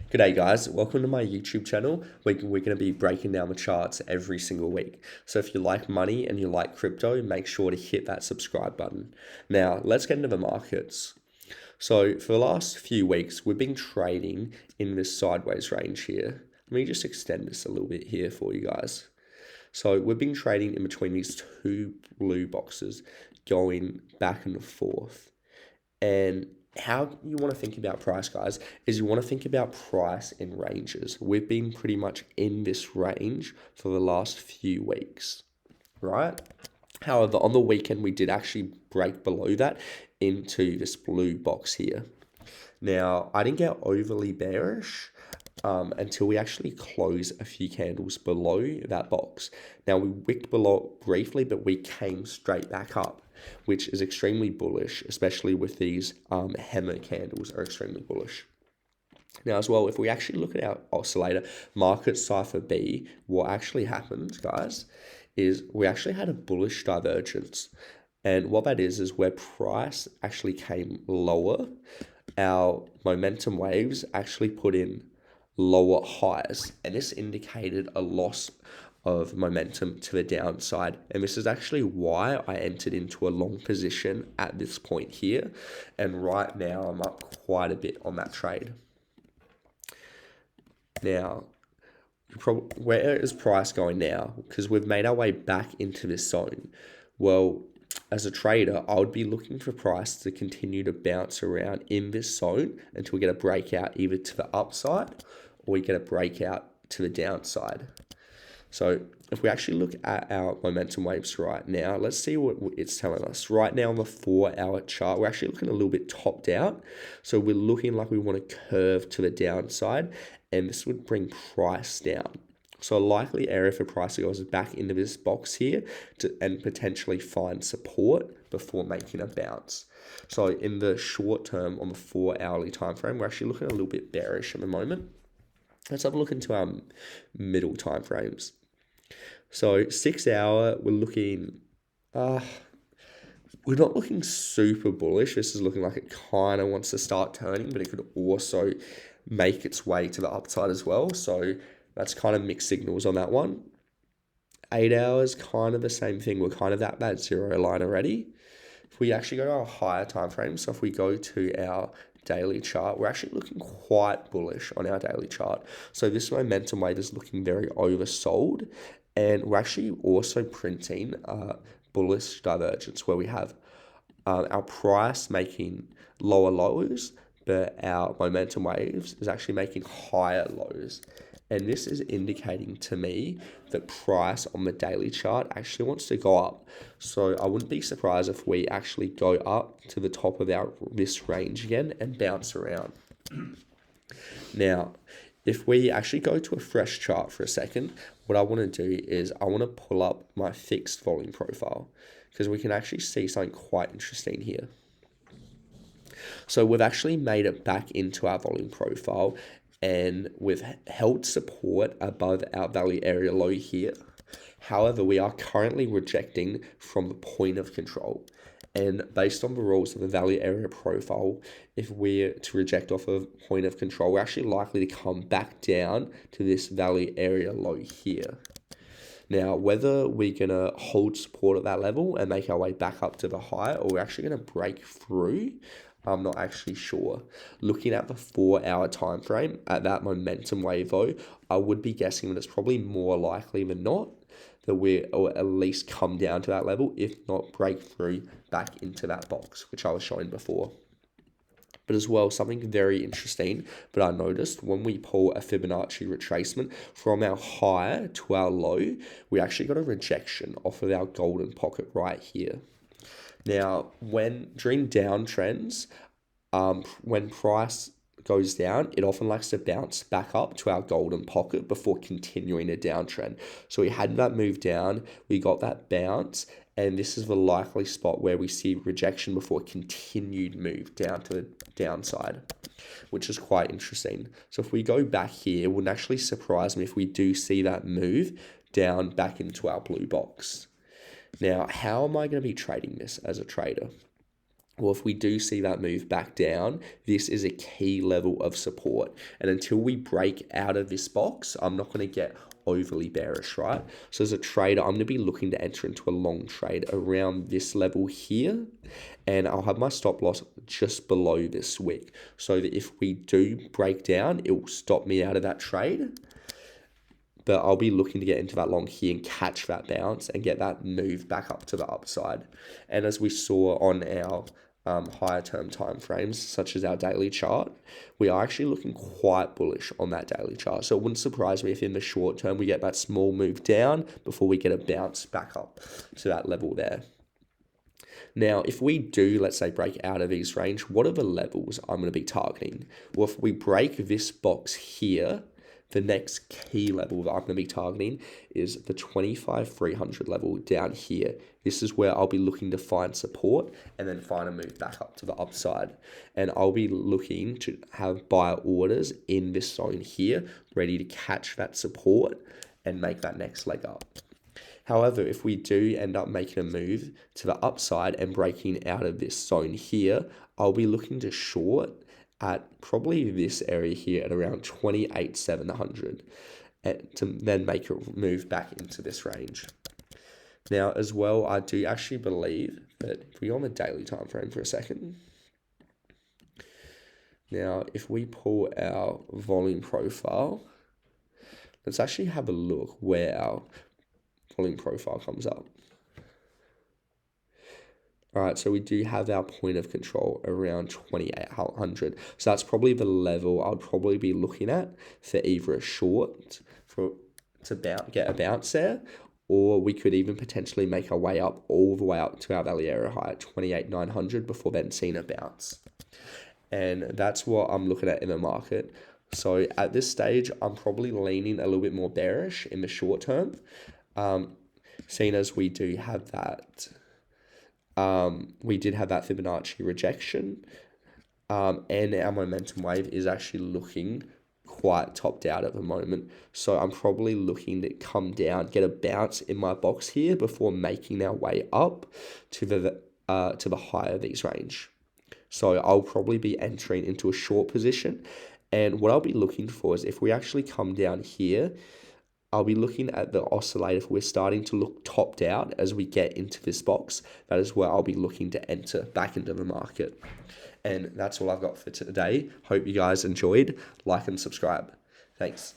G'day guys, welcome to my YouTube channel. We're going to be breaking down the charts every single week. So if you like money and you like crypto, make sure to hit that subscribe button. Now, let's get into the markets. So for the last few weeks, we've been trading in this sideways range here. Let me just extend this a little bit here for you guys. So we've been trading in between these two blue boxes, going back and forth. And how you want to think about price, guys, is you want to think about price in ranges. We've been pretty much in this range for the last few weeks, right? However, on the weekend, we did actually break below that into this blue box here. Now, I didn't get overly bearish until we actually close a few candles below that box. Now, we wicked below briefly, but we came straight back up, which is extremely bullish, especially with these hammer candles are extremely bullish. Now, as well, if we actually look at our oscillator, market cipher B, what actually happened, guys, is we actually had a bullish divergence. And what that is where price actually came lower, our momentum waves actually put in lower highs. And this indicated a loss of momentum to the downside. And this is actually why I entered into a long position at this point here. And right now I'm up quite a bit on that trade. Now, where is price going now? Because we've made our way back into this zone. Well, as a trader, I would be looking for price to continue to bounce around in this zone until we get a breakout either to the upside or we get a breakout to the downside. So if we actually look at our momentum waves right now, let's see what it's telling us. Right now on the 4-hour chart, we're actually looking a little bit topped out. So we're looking like we want to curve to the downside, and this would bring price down. So a likely area for price to go is back into this box here and potentially find support before making a bounce. So in the short term, on the 4-hourly time frame, we're actually looking a little bit bearish at the moment. Let's have a look into our middle time frames. So 6 hour, we're looking, we're not looking super bullish. This is looking like it kind of wants to start turning, but it could also make its way to the upside as well. So that's kind of mixed signals on that one. 8 hours, kind of the same thing. We're kind of at that zero line already. If we actually go to our higher time frame, so if we go to our daily chart, we're actually looking quite bullish on our daily chart. So this momentum wave is looking very oversold, and we're actually also printing bullish divergence where we have our price making lower lows, but our momentum waves is actually making higher lows. And this is indicating to me that price on the daily chart actually wants to go up. So I wouldn't be surprised if we actually go up to the top of this range again and bounce around. Now, if we actually go to a fresh chart for a second, what I want to do is I want to pull up my fixed volume profile because we can actually see something quite interesting here. So we've actually made it back into our volume profile, and we've held support above our value area low here. However, we are currently rejecting from the point of control. And based on the rules of the value area profile, if we're to reject off of point of control, we're actually likely to come back down to this value area low here. Now, whether we're going to hold support at that level and make our way back up to the high, or we're actually going to break through, I'm not actually sure. Looking at the 4-hour time frame at that momentum wave though, I would be guessing that it's probably more likely than not that we'll at least come down to that level, if not break through back into that box, which I was showing before. But as well, something very interesting, but I noticed when we pull a Fibonacci retracement from our high to our low, we actually got a rejection off of our golden pocket right here. Now, during downtrends, when price goes down, it often likes to bounce back up to our golden pocket before continuing a downtrend. So we had that move down, we got that bounce, and this is the likely spot where we see rejection before continued move down to the downside, which is quite interesting. So if we go back here, it wouldn't actually surprise me if we do see that move down back into our blue box. Now, how am I going to be trading this as a trader? Well, if we do see that move back down, this is a key level of support. And until we break out of this box, I'm not going to get overly bearish, right? So as a trader, I'm going to be looking to enter into a long trade around this level here. And I'll have my stop loss just below this wick, so that if we do break down, it will stop me out of that trade. But I'll be looking to get into that long here and catch that bounce and get that move back up to the upside. And as we saw on our higher term time frames, such as our daily chart, we are actually looking quite bullish on that daily chart. So it wouldn't surprise me if in the short term we get that small move down before we get a bounce back up to that level there. Now, if we do, let's say, break out of these range, what are the levels I'm going to be targeting? Well, if we break this box here, the next key level that I'm going to be targeting is the 25,300 level down here. This is where I'll be looking to find support and then find a move back up to the upside. And I'll be looking to have buyer orders in this zone here, ready to catch that support and make that next leg up. However, if we do end up making a move to the upside and breaking out of this zone here, I'll be looking to short at probably this area here at around 28,700 and to then make a move back into this range. Now, as well, I do actually believe that if we go on the daily time frame for a second. Now, if we pull our volume profile, let's actually have a look where our volume profile comes up. All right, so we do have our point of control around 2,800. So that's probably the level I'd probably be looking at for either a short to get a bounce there, or we could even potentially make our way up all the way up to our value area high at 28,900 before then seeing a bounce. And that's what I'm looking at in the market. So at this stage, I'm probably leaning a little bit more bearish in the short term, seeing as we do have that. We did have that Fibonacci rejection, and our momentum wave is actually looking quite topped out at the moment. So I'm probably looking to come down, get a bounce in my box here before making our way up to the higher of these range. So I'll probably be entering into a short position, and what I'll be looking for is if we actually come down here, I'll be looking at the oscillator. If we're starting to look topped out as we get into this box, that is where I'll be looking to enter back into the market. And that's all I've got for today. Hope you guys enjoyed. Like and subscribe. Thanks.